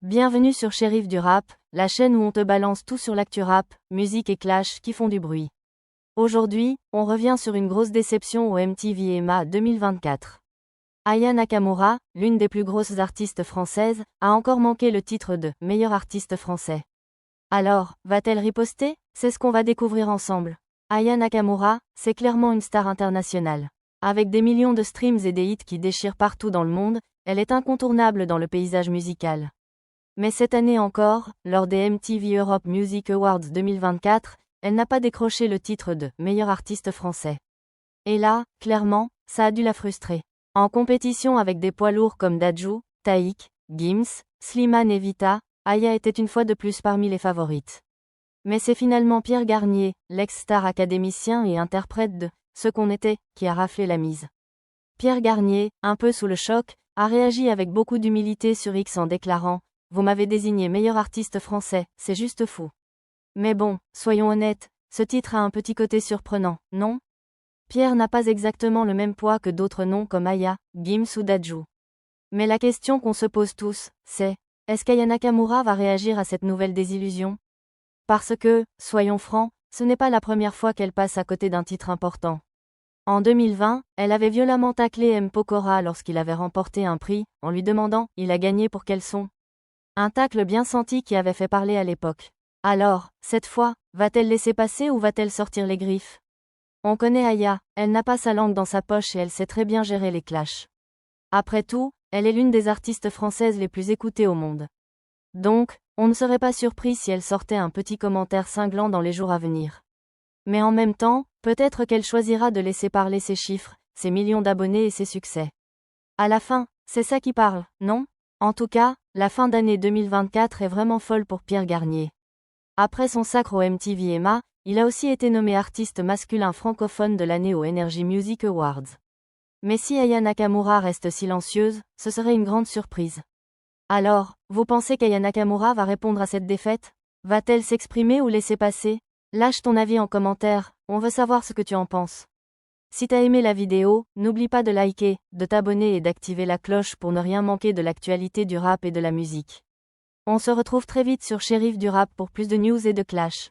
Bienvenue sur Shérif du Rap, la chaîne où on te balance tout sur l'actu rap, musique et clash qui font du bruit. Aujourd'hui, on revient sur une grosse déception au MTV EMA 2024. Aya Nakamura, l'une des plus grosses artistes françaises, a encore manqué le titre de « meilleur artiste français ». Alors, va-t-elle riposter? C'est ce qu'on va découvrir ensemble. Aya Nakamura, c'est clairement une star internationale. Avec des millions de streams et des hits qui déchirent partout dans le monde, elle est incontournable dans le paysage musical. Mais cette année encore, lors des MTV Europe Music Awards 2024, elle n'a pas décroché le titre de « meilleur artiste français ». Et là, clairement, ça a dû la frustrer. En compétition avec des poids lourds comme Dadju, Taïk, Gims, Slimane et Vita, Aya était une fois de plus parmi les favorites. Mais c'est finalement Pierre Garnier, l'ex-star académicien et interprète de « Ce qu'on était », qui a raflé la mise. Pierre Garnier, un peu sous le choc, a réagi avec beaucoup d'humilité sur X en déclarant « Vous m'avez désigné meilleur artiste français, c'est juste fou. » Mais bon, soyons honnêtes, ce titre a un petit côté surprenant, non? Pierre n'a pas exactement le même poids que d'autres noms comme Aya, Gims ou Dadju. Mais la question qu'on se pose tous, c'est est-ce qu'Aya Nakamura va réagir à cette nouvelle désillusion? Parce que, soyons francs, ce n'est pas la première fois qu'elle passe à côté d'un titre important. En 2020, elle avait violemment taclé M. Pokora lorsqu'il avait remporté un prix, en lui demandant « Il a gagné pour quel son ?» Un tacle bien senti qui avait fait parler à l'époque. Alors, cette fois, va-t-elle laisser passer ou va-t-elle sortir les griffes? On connaît Aya, elle n'a pas sa langue dans sa poche et elle sait très bien gérer les clashs. Après tout, elle est l'une des artistes françaises les plus écoutées au monde. Donc, on ne serait pas surpris si elle sortait un petit commentaire cinglant dans les jours à venir. Mais en même temps, peut-être qu'elle choisira de laisser parler ses chiffres, ses millions d'abonnés et ses succès. À la fin, c'est ça qui parle, non? En tout cas, la fin d'année 2024 est vraiment folle pour Pierre Garnier. Après son sacre au MTV EMA, il a aussi été nommé artiste masculin francophone de l'année aux Energy Music Awards. Mais si Aya Nakamura reste silencieuse, ce serait une grande surprise. Alors, vous pensez qu'Aya Nakamura va répondre à cette défaite? Va-t-elle s'exprimer ou laisser passer? Lâche ton avis en commentaire, on veut savoir ce que tu en penses. Si t'as aimé la vidéo, n'oublie pas de liker, de t'abonner et d'activer la cloche pour ne rien manquer de l'actualité du rap et de la musique. On se retrouve très vite sur Shérif du Rap pour plus de news et de clash.